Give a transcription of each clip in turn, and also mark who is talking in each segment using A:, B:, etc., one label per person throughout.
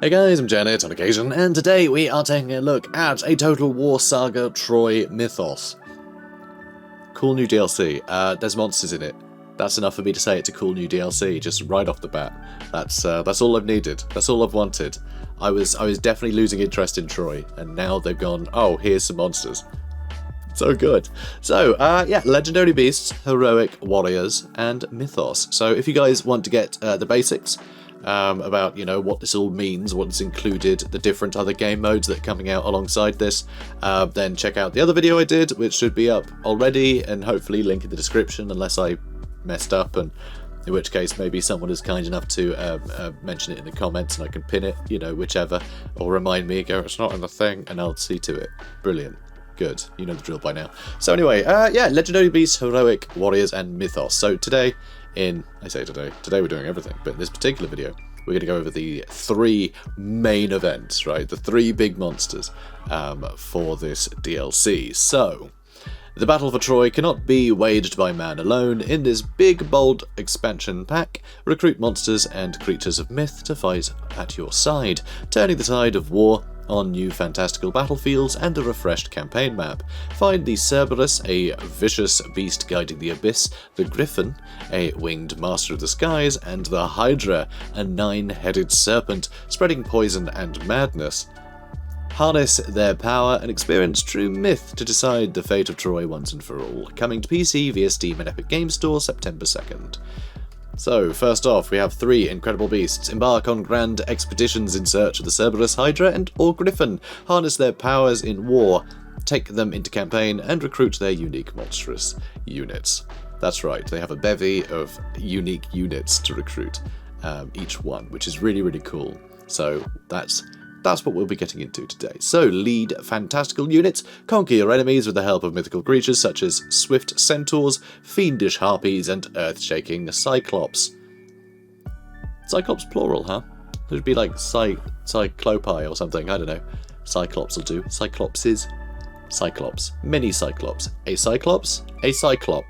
A: Hey guys, I'm JanetOnOccasion, and today we are taking a look at A Total War Saga Troy Mythos. Cool new DLC. There's monsters in it. That's enough for me to say it's a cool new DLC, just right off the bat. That's all I've needed. That's all I've wanted. I was definitely losing interest in Troy, and now they've gone, oh, here's some monsters. So good. So, yeah, legendary beasts, heroic warriors, and mythos. So if you guys want to get the basics, about, you know, what this all means, what's included, the different other game modes that are coming out alongside this, then check out the other video I did, which should be up already, and hopefully link in the description, unless I messed up, and in which case maybe someone is kind enough to mention it in the comments and I can pin it, you know, whichever, or remind me, go, it's not in the thing, and I'll see to it. Brilliant. Good. You know the drill by now. So anyway, yeah, legendary beasts, heroic warriors, and mythos. So today we're doing everything, but in this particular video, we're going to go over the three main events, right? The three big monsters for this DLC. So, the battle for Troy cannot be waged by man alone. In this big, bold expansion pack, recruit monsters and creatures of myth to fight at your side, turning the tide of war on new fantastical battlefields and a refreshed campaign map. Find the Cerberus, a vicious beast guiding the abyss, the Griffin, a winged master of the skies, and the Hydra, a 9-headed serpent spreading poison and madness. Harness their power and experience true myth to decide the fate of Troy once and for all. Coming to PC via Steam and Epic Games Store September 2nd. So, first off, we have three incredible beasts. Embark on grand expeditions in search of the Cerberus, Hydra, or Griffin. Harness their powers in war, take them into campaign, and recruit their unique monstrous units. That's right, they have a bevy of unique units to recruit, each one, which is really, really cool. So, that's what we'll be getting into today. So, lead fantastical units, conquer your enemies with the help of mythical creatures such as swift centaurs, fiendish harpies, and earth-shaking cyclops. Cyclops plural, huh? It would be like cyclopi or something, I don't know. Cyclops will do. Cyclopses. Cyclops. Many cyclops. A cyclops? A cyclop.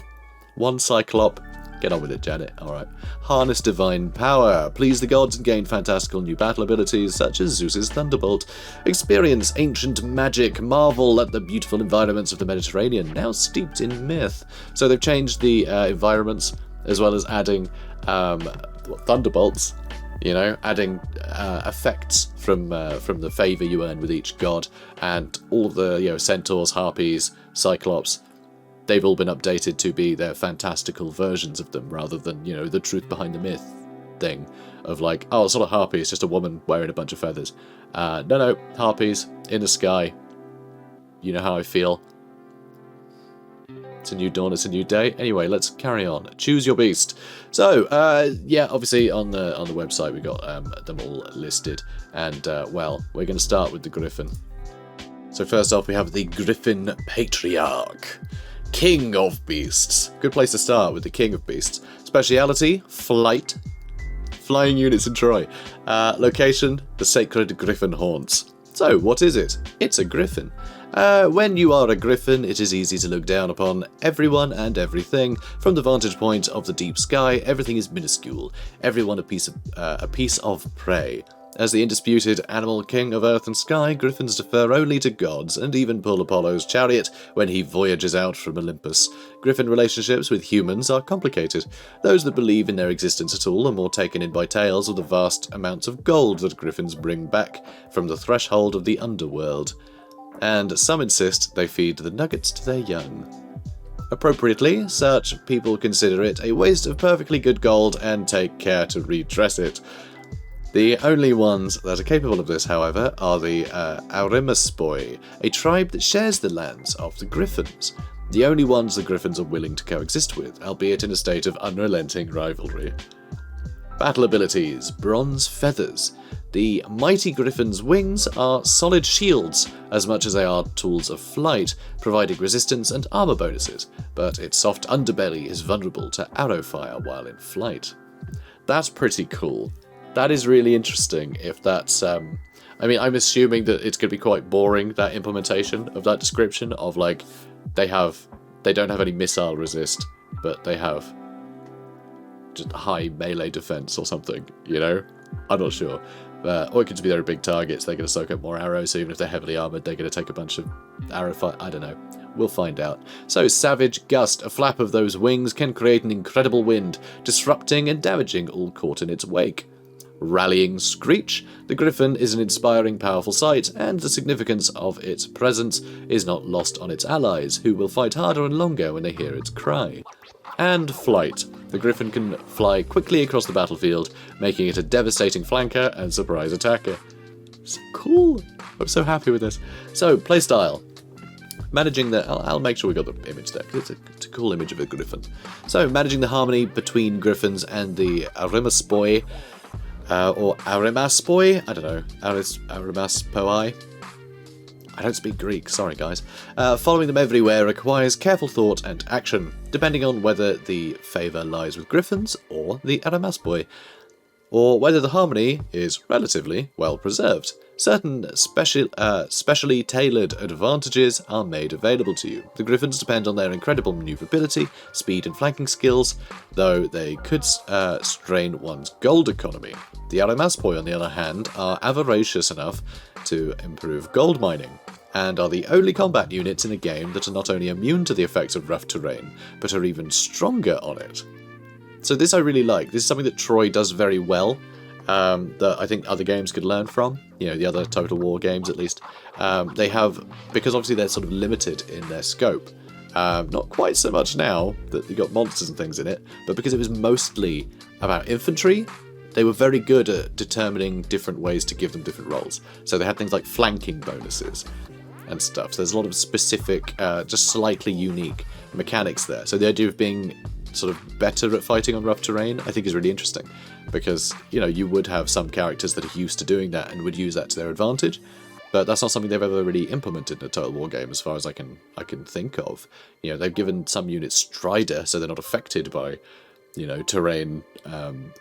A: One cyclop. Get on with it, Janet. Alright. Harness divine power. Please the gods and gain fantastical new battle abilities such as Zeus's Thunderbolt. Experience ancient magic. Marvel at the beautiful environments of the Mediterranean, now steeped in myth. So they've changed the environments, as well as adding thunderbolts, you know, adding effects from the favour you earn with each god, and all of the, you know, centaurs, harpies, cyclops. They've all been updated to be their fantastical versions of them, rather than, you know, the truth behind the myth thing of like, oh, it's not a harpy, it's just a woman wearing a bunch of feathers. No, harpies in the sky. You know how I feel. It's a new dawn, it's a new day. Anyway, let's carry on. Choose your beast. So, yeah, obviously on the website we got them all listed, and well, we're going to start with the Griffin. So first off, we have the Griffin Patriarch. King of Beasts. Good place to start with the King of Beasts. Speciality, flight. Flying units in Troy. Location, the sacred Griffin haunts. So, what is it? It's a Griffin. When you are a Griffin, it is easy to look down upon everyone and everything. From the vantage point of the deep sky, everything is minuscule. Everyone a piece of prey. As the undisputed animal king of earth and sky, griffins defer only to gods, and even pull Apollo's chariot when he voyages out from Olympus. Griffin relationships with humans are complicated. Those that believe in their existence at all are more taken in by tales of the vast amounts of gold that griffins bring back from the threshold of the underworld. And some insist they feed the nuggets to their young. Appropriately, such people consider it a waste of perfectly good gold and take care to redress it. The only ones that are capable of this, however, are the Aurimaspoi, a tribe that shares the lands of the Griffins. The only ones the Griffins are willing to coexist with, albeit in a state of unrelenting rivalry. Battle abilities. Bronze feathers. The mighty Griffin's wings are solid shields, as much as they are tools of flight, providing resistance and armor bonuses, but its soft underbelly is vulnerable to arrow fire while in flight. That's pretty cool. That is really interesting if that's, I mean, I'm assuming that it's going to be quite boring, that implementation of that description of, like, they don't have any missile resist, but they have just high melee defense or something, you know? I'm not sure. Or it could just be they're big targets, they're going to soak up more arrows, so even if they're heavily armoured, they're going to take a bunch of arrow fire. I don't know. We'll find out. So, Savage Gust. A flap of those wings can create an incredible wind, disrupting and damaging all caught in its wake. Rallying Screech. The Griffin is an inspiring, powerful sight, and the significance of its presence is not lost on its allies, who will fight harder and longer when they hear its cry. And Flight. The Griffin can fly quickly across the battlefield, making it a devastating flanker and surprise attacker. So cool! I'm so happy with this. So, playstyle. Managing the... I'll make sure we got the image there, because it's a cool image of a Griffin. So, managing the harmony between Griffins and the Arimaspoi, or Arimaspoi? I don't know. Arimaspoi? I don't speak Greek, sorry guys. Following them everywhere requires careful thought and action, depending on whether the favour lies with Griffins or the Arimaspoi, or whether the harmony is relatively well preserved. Certain specially tailored advantages are made available to you. The Griffins depend on their incredible manoeuvrability, speed and flanking skills, though they could strain one's gold economy. The Arimaspoi, on the other hand, are avaricious enough to improve gold mining, and are the only combat units in a game that are not only immune to the effects of rough terrain, but are even stronger on it. So this I really like. This is something that Troy does very well, that I think other games could learn from, you know, the other Total War games at least. They have, because obviously they're sort of limited in their scope, not quite so much now that you got monsters and things in it, but because it was mostly about infantry, they were very good at determining different ways to give them different roles. So they had things like flanking bonuses and stuff. So there's a lot of specific, just slightly unique mechanics there. So the idea of being sort of better at fighting on rough terrain, I think is really interesting, because, you know, you would have some characters that are used to doing that and would use that to their advantage, but that's not something they've ever really implemented in a Total War game as far as I can think of. You know, they've given some units Strider, so they're not affected by, you know, terrain,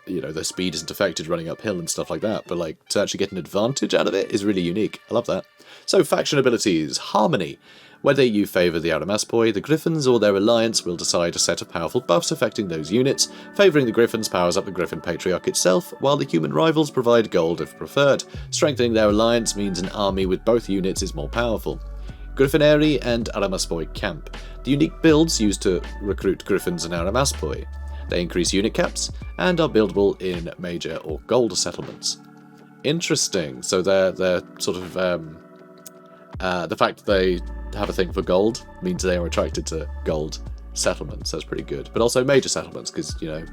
A: you know, their speed isn't affected running uphill and stuff like that, but like to actually get an advantage out of it is really unique. I love that. So, faction abilities. Harmony. Whether you favour the Arimaspoi, the Griffins, or their alliance will decide a set of powerful buffs affecting those units. Favouring the Griffins powers up the Griffin Patriarch itself, while the human rivals provide gold if preferred. Strengthening their alliance means an army with both units is more powerful. Griffinary and Arimaspoi Camp. The unique builds used to recruit Griffins and Arimaspoi. They increase unit caps, and are buildable in major or gold settlements. Interesting. So they're sort of... the fact that they have a thing for gold means they are attracted to gold settlements. That's pretty good. But also major settlements, because, you know,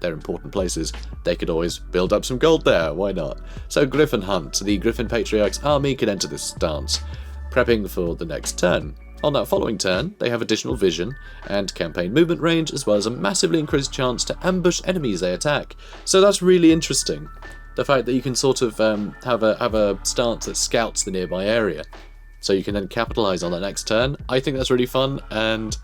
A: they're important places. They could always build up some gold there. Why not? So, Griffin Hunt. The Griffin Patriarch's army can enter this stance, prepping for the next turn. On that following turn, they have additional vision and campaign movement range, as well as a massively increased chance to ambush enemies they attack. So that's really interesting. The fact that you can sort of have a stance that scouts the nearby area, so you can then capitalise on the next turn. I think that's really fun, and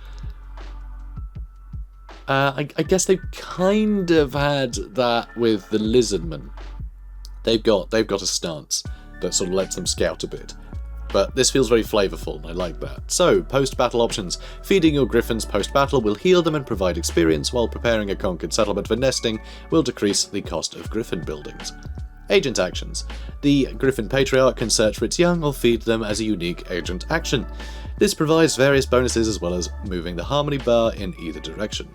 A: I guess they've kind of had that with the Lizardmen. They've got a stance that sort of lets them scout a bit. But this feels very flavourful, and I like that. So, post-battle options. Feeding your Griffins post-battle will heal them and provide experience, while preparing a conquered settlement for nesting will decrease the cost of Griffin buildings. Agent actions. The Griffin Patriarch can search for its young or feed them as a unique agent action. This provides various bonuses as well as moving the harmony bar in either direction.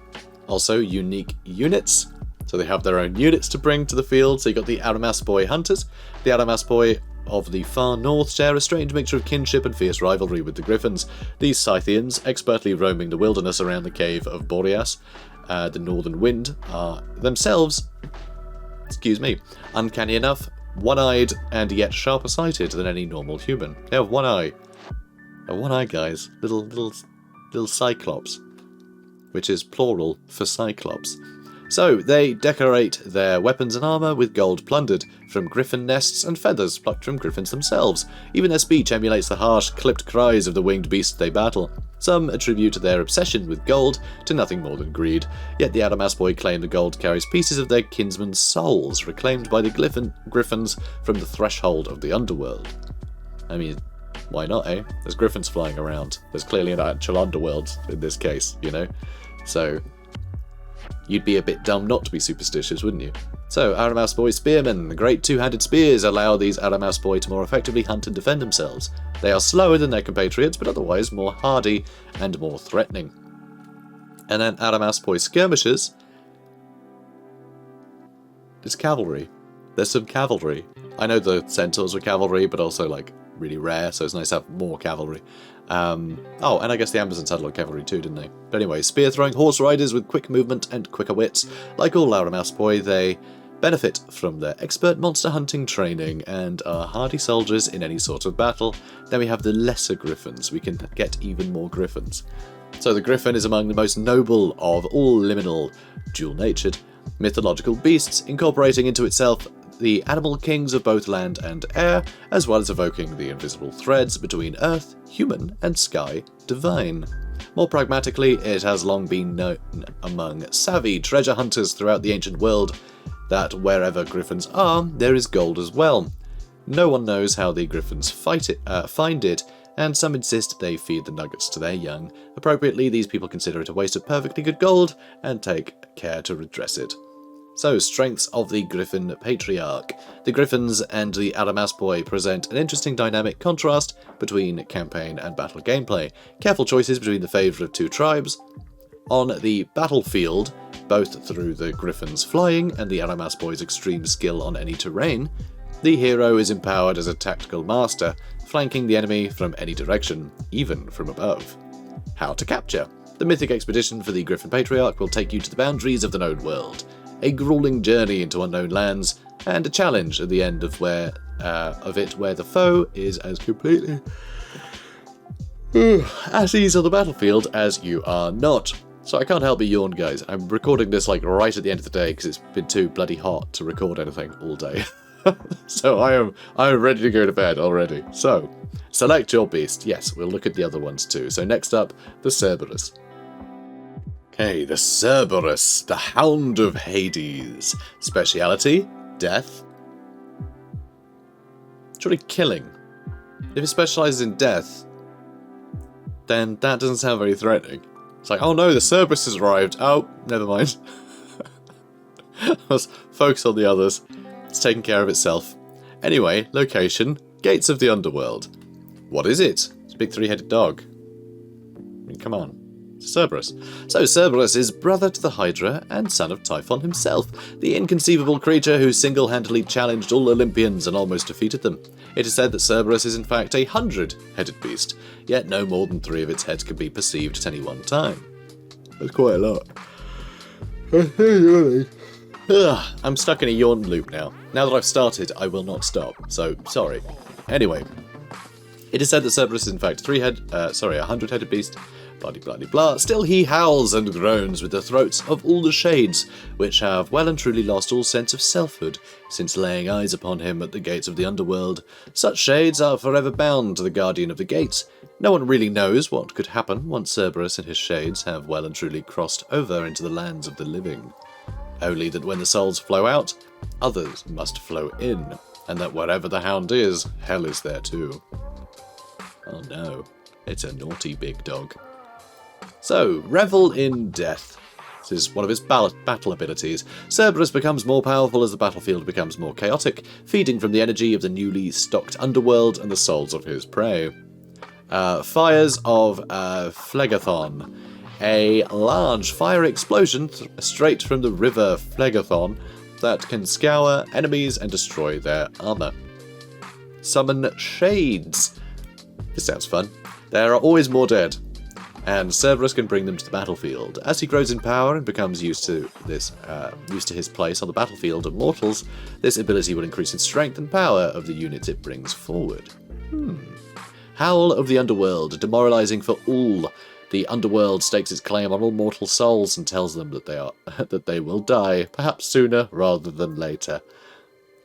A: Also, unique units. So they have their own units to bring to the field. So you got the Arimaspoi Hunters. The Arimaspoi of the far north share a strange mixture of kinship and fierce rivalry with the Griffins. These Scythians, expertly roaming the wilderness around the cave of Boreas, the Northern Wind, are themselves, uncanny enough, one-eyed and yet sharper-sighted than any normal human. They have one eye. A one-eye, guys. Little cyclops, which is plural for cyclops. So, they decorate their weapons and armour with gold plundered from griffin nests and feathers plucked from griffins themselves. Even their speech emulates the harsh, clipped cries of the winged beasts they battle. Some attribute their obsession with gold to nothing more than greed, yet the Arimaspoi claim the gold carries pieces of their kinsmen's souls, reclaimed by the griffins from the threshold of the underworld. I mean, why not, eh? There's griffins flying around. There's clearly an actual underworld in this case, you know? So, You'd be a bit dumb not to be superstitious, wouldn't you? So, Aramaspoi Spearmen. The great two-handed spears allow these Aramaspoi to more effectively hunt and defend themselves. They are slower than their compatriots, but otherwise more hardy and more threatening. And then Aramaspoi Skirmishers. It's cavalry. There's some cavalry. I know the centaurs were cavalry, but also, like, really rare, so it's nice to have more cavalry. Oh, and I guess the Amazons had a lot of cavalry too, didn't they? But anyway, spear-throwing horse riders with quick movement and quicker wits. Like all Aramaspoi, they benefit from their expert monster hunting training and are hardy soldiers in any sort of battle. Then we have the lesser griffins. We can get even more griffins. So the griffin is among the most noble of all liminal, dual-natured, mythological beasts, incorporating into itself the animal kings of both land and air, as well as evoking the invisible threads between earth, human, and sky, divine. More pragmatically, it has long been known among savvy treasure hunters throughout the ancient world that wherever griffins are, there is gold as well. No one knows how the griffins find it, and some insist they feed the nuggets to their young. Appropriately, these people consider it a waste of perfectly good gold and take care to redress it. So, strengths of the Griffin Patriarch. The Griffins and the Aramaspoi present an interesting dynamic contrast between campaign and battle gameplay. Careful choices between the favour of two tribes. On the battlefield, both through the Griffin's flying and the Aramaspoi's extreme skill on any terrain, the hero is empowered as a tactical master, flanking the enemy from any direction, even from above. How to capture. The mythic expedition for the Griffin Patriarch will take you to the boundaries of the known world. A grueling journey into unknown lands, and a challenge at the end of where the foe is as completely at ease on the battlefield as you are not. So I can't help but yawn, guys. I'm recording this like right at the end of the day because it's been too bloody hot to record anything all day. So I'm ready to go to bed already. So select your beast. Yes, we'll look at the other ones too. So next up, the Cerberus. Okay, the Cerberus, the Hound of Hades. Speciality, death. Surely killing. If it specialises in death, then that doesn't sound very threatening. It's like, oh no, the Cerberus has arrived. Oh, never mind. Let's focus on the others. It's taking care of itself. Anyway, location, Gates of the Underworld. What is it? It's a big three-headed dog. I mean, come on. Cerberus. So Cerberus is brother to the Hydra and son of Typhon himself, the inconceivable creature who single-handedly challenged all Olympians and almost defeated them. It is said that Cerberus is in fact a 100-headed beast, yet no more than 3 of its heads can be perceived at any one time. That's quite a lot. I'm stuck in a yawn loop now. Now that I've started, I will not stop, so sorry. Anyway, it is said that Cerberus is in fact a 100-headed beast, blah blah blah. Still he howls and groans with the throats of all the shades, which have well and truly lost all sense of selfhood since laying eyes upon him at the gates of the underworld. Such shades are forever bound to the guardian of the gates. No one really knows what could happen once Cerberus and his shades have well and truly crossed over into the lands of the living. Only that when the souls flow out, others must flow in, and that wherever the hound is, hell is there too. Oh no, it's a naughty big dog. So, revel in death. This is one of his battle abilities. Cerberus becomes more powerful as the battlefield becomes more chaotic, feeding from the energy of the newly stocked underworld and the souls of his prey. Fires of Phlegathon. A large fire explosion straight from the river Phlegathon that can scour enemies and destroy their armor. Summon shades. This sounds fun. There are always more dead, and Cerberus can bring them to the battlefield. As he grows in power and becomes used to his place on the battlefield of mortals, this ability will increase in strength and power of the units it brings forward. Howl of the Underworld, demoralizing for all. The Underworld stakes its claim on all mortal souls and tells them that they will die, perhaps sooner rather than later.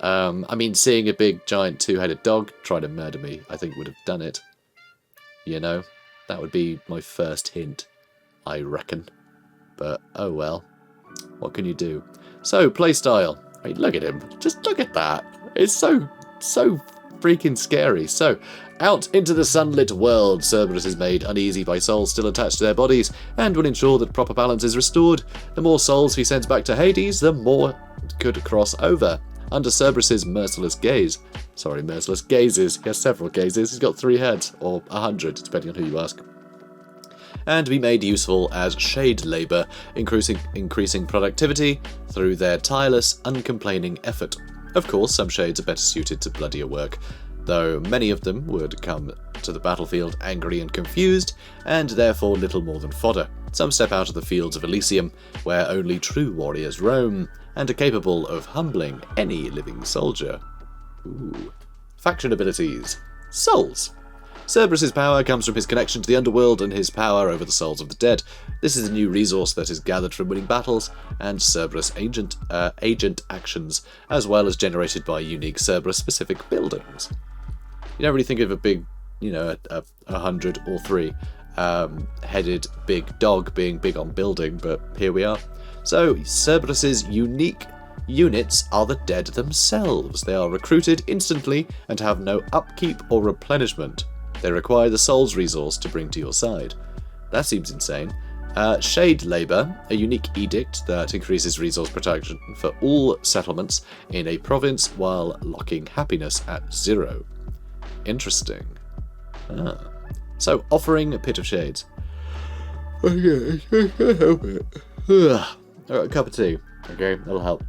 A: I mean, seeing a big giant 2-headed dog try to murder me, I think would have done it. You know? That would be my first hint, I reckon. But, oh well. What can you do? So, playstyle. I mean, look at him. Just look at that. It's so freaking scary. So, Out into the sunlit world, Cerberus is made uneasy by souls still attached to their bodies, and will ensure that proper balance is restored. The more souls he sends back to Hades, the more could cross over. Under Cerberus's merciless gazes. He has several gazes. He's got 3 heads, or 100, depending on who you ask. And be made useful as shade labour, increasing productivity through their tireless, uncomplaining effort. Of course, some shades are better suited to bloodier work, though many of them would come to the battlefield angry and confused, and therefore little more than fodder. Some step out of the fields of Elysium, where only true warriors roam, and are capable of humbling any living soldier. Ooh. Faction abilities. Souls. Cerberus's power comes from his connection to the underworld and his power over the souls of the dead. This is a new resource that is gathered from winning battles and Cerberus agent actions, as well as generated by unique Cerberus-specific buildings. You don't really think of a big, a 100 or 3 headed big dog being big on building, but here we are. So Cerberus's unique units are the dead themselves. They are recruited instantly and have no upkeep or replenishment. They require the souls resource to bring to your side. That seems insane. Shade Labour, a unique edict that increases resource protection for all settlements in a province while locking happiness at 0. Interesting. So, offering a Pit of Shades. Okay, help it. A cup of tea. Okay, that'll help.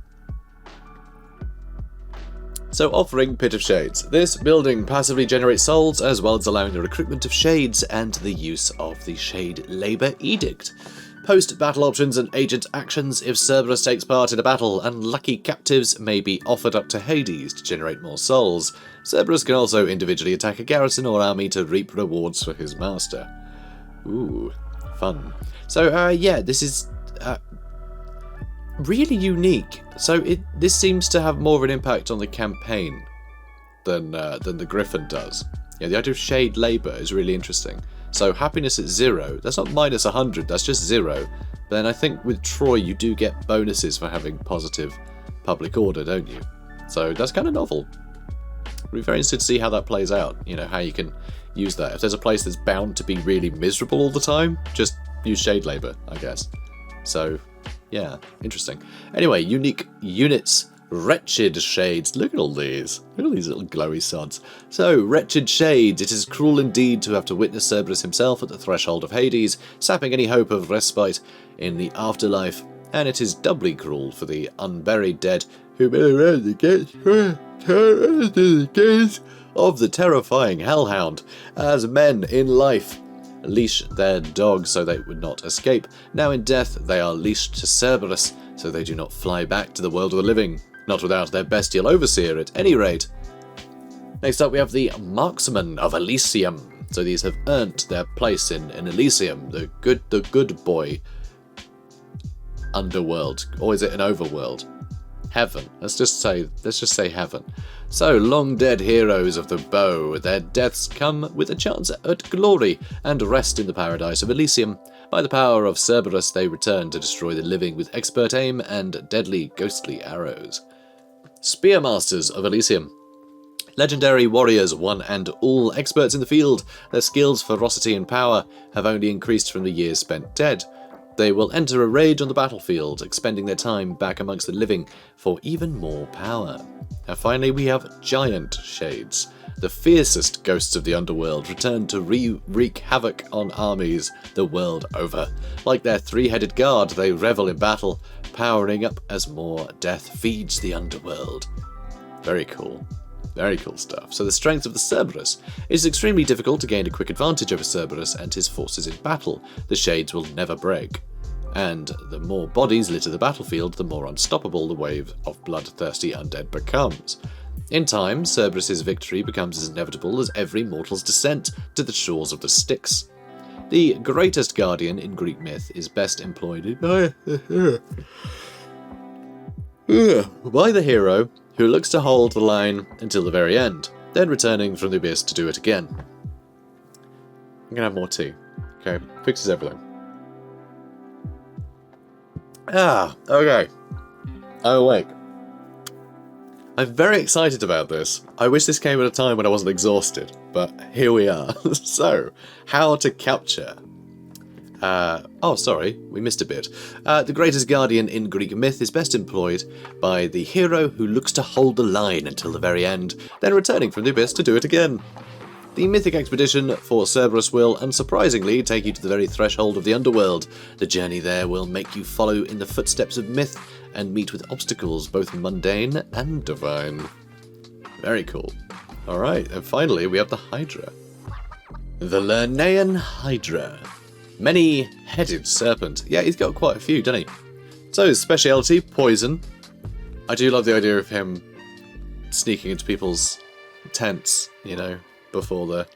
A: So, offering Pit of Shades. This building passively generates souls, as well as allowing the recruitment of shades and the use of the Shade Labour Edict. Post-battle options and agent actions. If Cerberus takes part in a battle, unlucky captives may be offered up to Hades to generate more souls. Cerberus can also individually attack a garrison or army to reap rewards for his master. Ooh, fun. So, this is really unique. So this seems to have more of an impact on the campaign than the Griffin does. Yeah, the idea of shade labour is really interesting. So happiness at 0, that's not minus 100, that's just 0. But then I think with Troy you do get bonuses for having positive public order, don't you? So that's kind of novel. It'll be very interesting to see how that plays out, how you can use that. If there's a place that's bound to be really miserable all the time, just use shade labour, I guess. So, yeah, interesting. Anyway, unique units. Wretched Shades. Look at all these. Look at all these little glowy sods. So, Wretched Shades. It is cruel indeed to have to witness Cerberus himself at the threshold of Hades, sapping any hope of respite in the afterlife. And it is doubly cruel for the unburied dead who may around the gates of the terrifying hellhound, as men in life leash their dogs so they would not escape. Now in death they are leashed to Cerberus, so they do not fly back to the world of the living, not without their bestial overseer at any rate. Next up we have the Marksmen of Elysium. So these have earned their place in Elysium, the good boy underworld, or is it an overworld? Heaven. Let's just say heaven. So, long dead heroes of the bow, their deaths come with a chance at glory and rest in the paradise of Elysium. By the power of Cerberus, they return to destroy the living with expert aim and deadly ghostly arrows. Spearmasters of Elysium. Legendary warriors, one and all, experts in the field. Their skills, ferocity and power have only increased from the years spent dead. They will enter a rage on the battlefield, expending their time back amongst the living for even more power. And finally we have Giant Shades. The fiercest ghosts of the underworld return to wreak havoc on armies the world over. Like their 3-headed guard, they revel in battle, powering up as more death feeds the underworld. Very cool. Very cool stuff. So the strength of the Cerberus. It is extremely difficult to gain a quick advantage over Cerberus and his forces in battle. The shades will never break. And the more bodies litter the battlefield, the more unstoppable the wave of bloodthirsty undead becomes. In time, Cerberus's victory becomes as inevitable as every mortal's descent to the shores of the Styx. The greatest guardian in Greek myth is best employed by the hero who looks to hold the line until the very end, then returning from the abyss to do it again. I'm gonna have more tea. Okay, fixes everything. Okay. I'm awake. I'm very excited about this. I wish this came at a time when I wasn't exhausted, but here we are. So, how to capture. Oh, sorry, we missed a bit. The greatest guardian in Greek myth is best employed by the hero who looks to hold the line until the very end, then returning from the abyss to do it again. The mythic expedition for Cerberus will, unsurprisingly, take you to the very threshold of the underworld. The journey there will make you follow in the footsteps of myth and meet with obstacles both mundane and divine. Very cool. Alright, and finally we have the Hydra. The Lernean Hydra. Many-headed serpent. Yeah, he's got quite a few, doesn't he? So his speciality, poison. I do love the idea of him sneaking into people's tents, you know, before the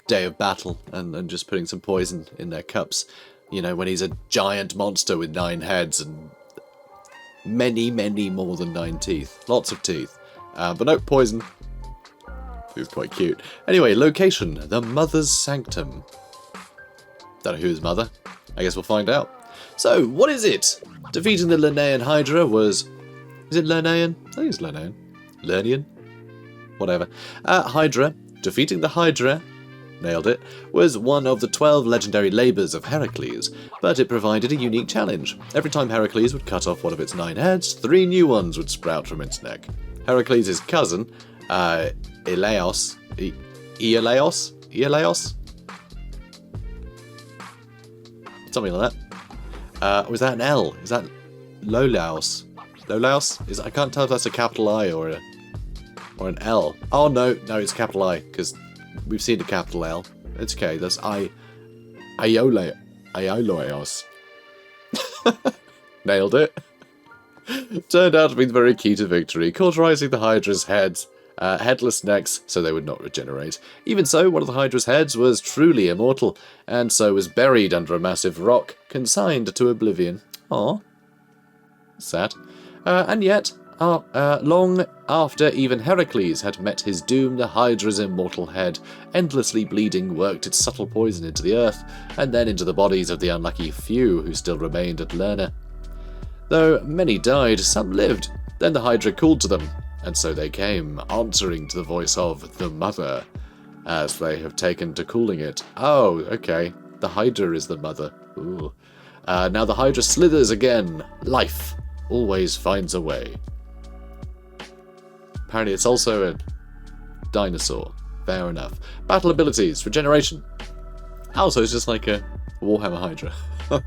A: day of battle and just putting some poison in their cups. You know, when he's a giant monster with 9 heads and many more than 9 teeth. Lots of teeth. But no, poison. He's quite cute. Anyway, location. The Mother's Sanctum. Don't know who his mother. I guess we'll find out. So, what is it? Defeating the Lernean Hydra was... Is it Lernaean? I think it's Lernaean. Lernean? Whatever. Hydra. Defeating the Hydra... Nailed it. Was one of the 12 legendary labours of Heracles, but it provided a unique challenge. Every time Heracles would cut off one of its 9 heads, 3 new ones would sprout from its neck. Heracles' cousin, Iolaos? Something like that. Was that an L? Is that Lolaos? Lolaos? I can't tell if that's a capital I or an L. Oh no, it's a capital I, because we've seen a capital L. It's okay, that's Iolaos. Nailed it. Turned out to be very key to victory, cauterizing the Hydra's headless necks so they would not regenerate. Even so, one of the Hydra's heads was truly immortal, and so was buried under a massive rock, consigned to oblivion. Aww. Sad. And yet, long after even Heracles had met his doom, the Hydra's immortal head, endlessly bleeding, worked its subtle poison into the earth, and then into the bodies of the unlucky few who still remained at Lerna. Though many died, some lived. Then the Hydra called to them, and so they came, answering to the voice of the Mother, as they have taken to calling it. Oh, okay. The Hydra is the Mother. Ooh. Now the Hydra slithers again. Life always finds a way. Apparently it's also a dinosaur. Fair enough. Battle abilities. Regeneration. Also, it's just like a Warhammer Hydra.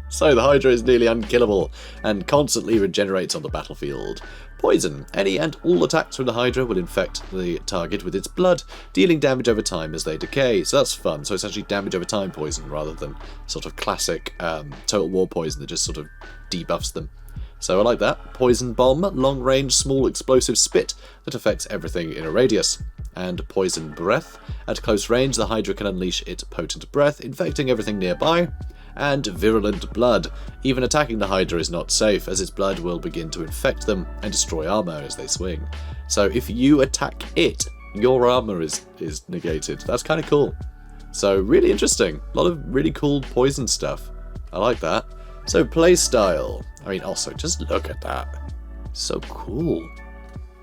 A: So the Hydra is nearly unkillable and constantly regenerates on the battlefield. Poison. Any and all attacks from the Hydra will infect the target with its blood, dealing damage over time as they decay. So that's fun. So it's actually damage over time poison rather than sort of classic Total War poison that just sort of debuffs them. So I like that. Poison Bomb. Long-range, small explosive spit that affects everything in a radius. And Poison Breath. At close range, the Hydra can unleash its potent breath, infecting everything nearby. And Virulent Blood. Even attacking the Hydra is not safe, as its blood will begin to infect them and destroy armor as they swing. So if you attack it, your armor is negated. That's kind of cool. So really interesting. A lot of really cool poison stuff. I like that. So playstyle. I mean, also, just look at that. So cool.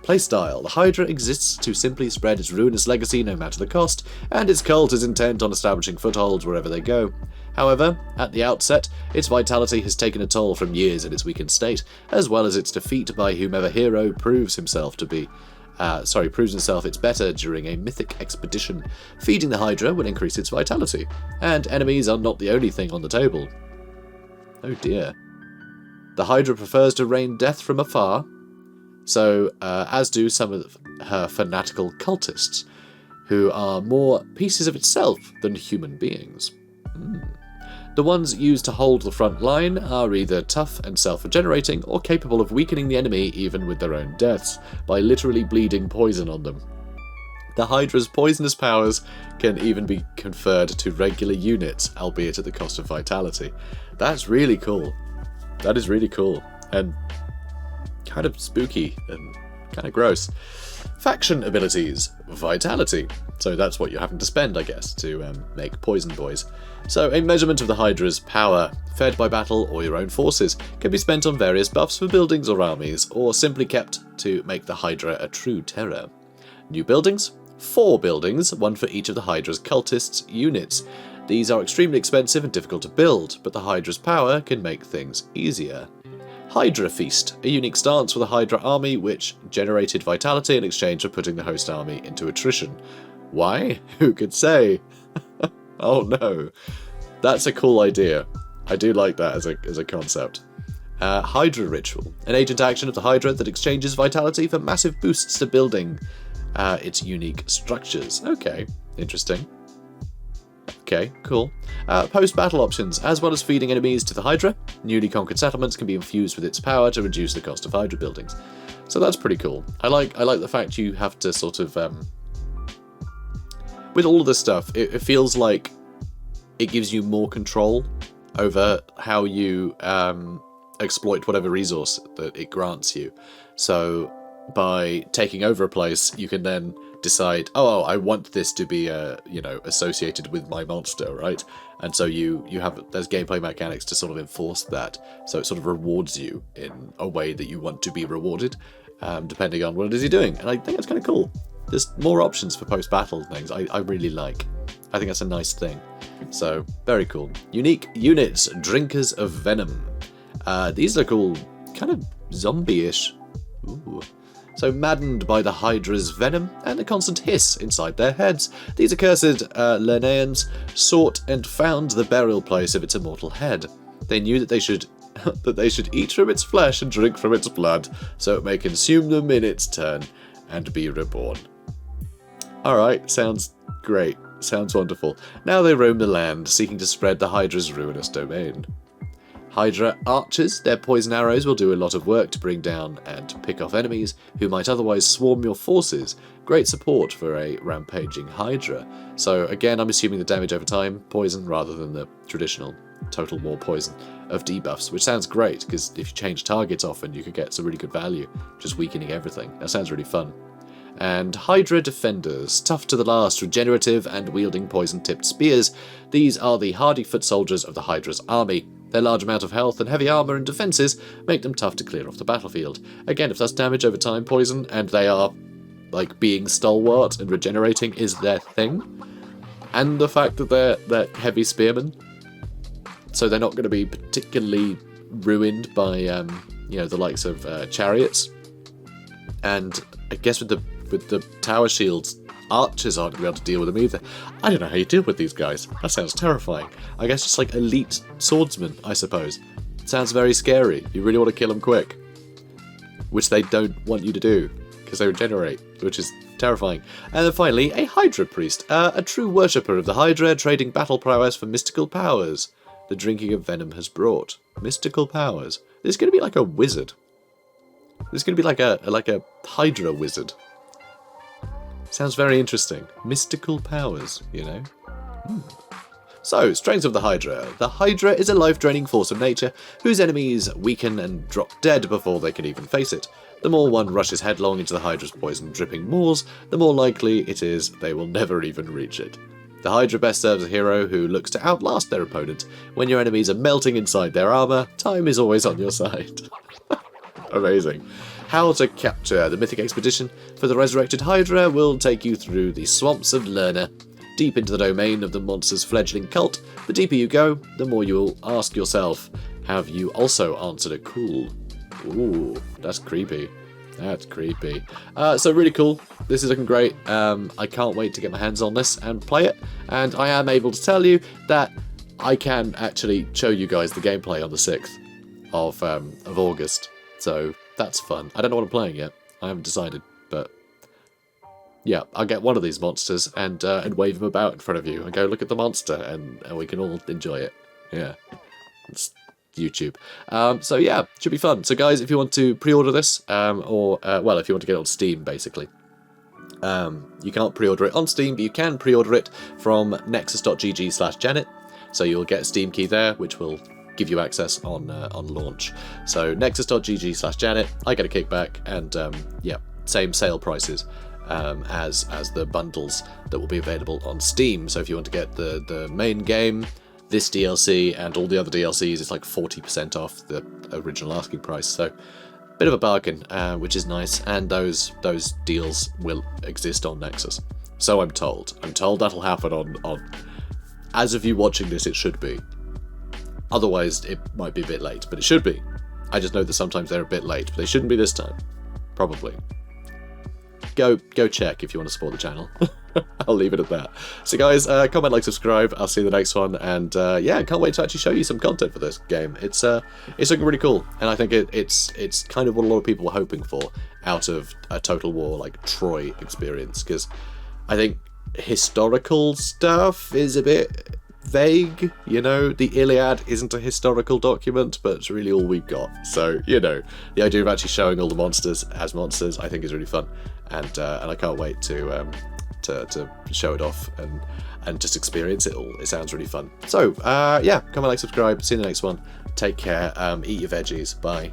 A: Playstyle. The Hydra exists to simply spread its ruinous legacy no matter the cost, and its cult is intent on establishing footholds wherever they go. However, at the outset, its vitality has taken a toll from years in its weakened state, as well as its defeat by whomever hero proves himself its better during a mythic expedition. Feeding the Hydra will increase its vitality, and enemies are not the only thing on the table. Oh dear. The Hydra prefers to rain death from afar, so as do some of her fanatical cultists, who are more pieces of itself than human beings. The ones used to hold the front line are either tough and self-regenerating, or capable of weakening the enemy even with their own deaths, by literally bleeding poison on them. The Hydra's poisonous powers can even be conferred to regular units, albeit at the cost of vitality. That's really cool. That is really cool, and kind of spooky and Kind of gross. Faction abilities. Vitality. So that's what you're having to spend, I guess, to make poison boys. So a measurement of the Hydra's power, fed by battle or your own forces, can be spent on various buffs for buildings or armies, or simply kept to make the Hydra a true terror. New buildings? 4 buildings, one for each of the Hydra's cultists' units. These are extremely expensive and difficult to build, but the Hydra's power can make things easier. Hydra Feast, a unique stance for the Hydra army which generated vitality in exchange for putting the host army into attrition. Why? Who could say? Oh no. That's a cool idea. I do like that as a concept. Hydra Ritual, an agent action of the Hydra that exchanges vitality for massive boosts to building its unique structures. Okay, interesting. Okay, cool. Post-battle options. As well as feeding enemies to the Hydra, newly conquered settlements can be infused with its power to reduce the cost of Hydra buildings. So that's pretty cool. I like the fact you have to sort of... with all of this stuff, it feels like it gives you more control over how you exploit whatever resource that it grants you. So by taking over a place, you can then decide, oh, I want this to be, associated with my monster, right? And so there's gameplay mechanics to sort of enforce that. So it sort of rewards you in a way that you want to be rewarded, depending on what it is you're doing. And I think that's kind of cool. There's more options for post-battle things I really like. I think that's a nice thing. So, very cool. Unique units, Drinkers of Venom. These look all kind of zombie-ish. Ooh. So maddened by the Hydra's venom and a constant hiss inside their heads, these accursed Lernaeans sought and found the burial place of its immortal head. They knew that they should eat from its flesh and drink from its blood, so it may consume them in its turn and be reborn. Alright, sounds great. Sounds wonderful. Now they roam the land, seeking to spread the Hydra's ruinous domain. Hydra archers, their poison arrows will do a lot of work to bring down and pick off enemies who might otherwise swarm your forces. Great support for a rampaging Hydra. So again, I'm assuming the damage over time, poison, rather than the traditional Total War poison of debuffs, which sounds great, because if you change targets often, you could get some really good value, just weakening everything. That sounds really fun. And Hydra Defenders, tough to the last, regenerative and wielding poison-tipped spears. These are the hardy foot soldiers of the Hydra's army. Their large amount of health and heavy armour and defences make them tough to clear off the battlefield. Again, if that's damage over time, poison, and they are, like, being stalwart and regenerating is their thing, and the fact that they're heavy spearmen, so they're not going to be particularly ruined by, the likes of chariots. And I guess with the tower shields, archers aren't going to be able to deal with them either. I don't know how you deal with these guys. That sounds terrifying. I guess just like elite swordsmen, I suppose. It sounds very scary. You really want to kill them quick. Which they don't want you to do, because they regenerate, which is terrifying. And then finally, a Hydra priest. A true worshipper of the Hydra, trading battle prowess for mystical powers the drinking of venom has brought. Mystical powers. This is going to be like a wizard. This is going to be like a Hydra wizard. Sounds very interesting. Mystical powers, you know? So, strengths of the Hydra. The Hydra is a life-draining force of nature, whose enemies weaken and drop dead before they can even face it. The more one rushes headlong into the Hydra's poison-dripping maws, the more likely it is they will never even reach it. The Hydra best serves a hero who looks to outlast their opponent. When your enemies are melting inside their armour, time is always on your side. Amazing. How to capture the mythic expedition for the resurrected Hydra will take you through the swamps of Lerna, deep into the domain of the monster's fledgling cult. The deeper you go, the more you will ask yourself, have you also answered a call? Ooh, that's creepy. That's creepy. So really cool. This is looking great. I can't wait to get my hands on this and play it. And I am able to tell you that I can actually show you guys the gameplay on the 6th of August. So that's fun. I don't know what I'm playing yet. I haven't decided, but yeah, I'll get one of these monsters and wave them about in front of you and go look at the monster, and we can all enjoy it. Yeah, it's YouTube. So yeah, should be fun. So guys, if you want to pre-order this, well, if you want to get it on Steam, basically. You can't pre-order it on Steam, but you can pre-order it from nexus.gg/Janet. So you'll get a Steam key there, which will give you access on launch. So nexus.gg/Janet, I get a kickback, and yeah, same sale prices as the bundles that will be available on Steam. So if you want to get the main game, this DLC, and all the other DLCs, it's like 40% off the original asking price. So bit of a bargain, which is nice, and those deals will exist on Nexus. So I'm told. I'm told that'll happen on as of you watching this, it should be. Otherwise, it might be a bit late, but it should be. I just know that sometimes they're a bit late, but they shouldn't be this time. Probably. Go check if you want to support the channel. I'll leave it at that. So guys, comment, like, subscribe. I'll see you in the next one, and yeah, I can't wait to actually show you some content for this game. It's looking really cool, and I think it's kind of what a lot of people were hoping for out of a Total War like Troy experience, because I think historical stuff is a bit vague, you know. The Iliad isn't a historical document, but it's really all we've got. So, you know, the idea of actually showing all the monsters as monsters, I think, is really fun, and I can't wait to show it off and just experience it all. It sounds really fun. So, yeah, comment, like, subscribe. See you in the next one. Take care. Eat your veggies. Bye.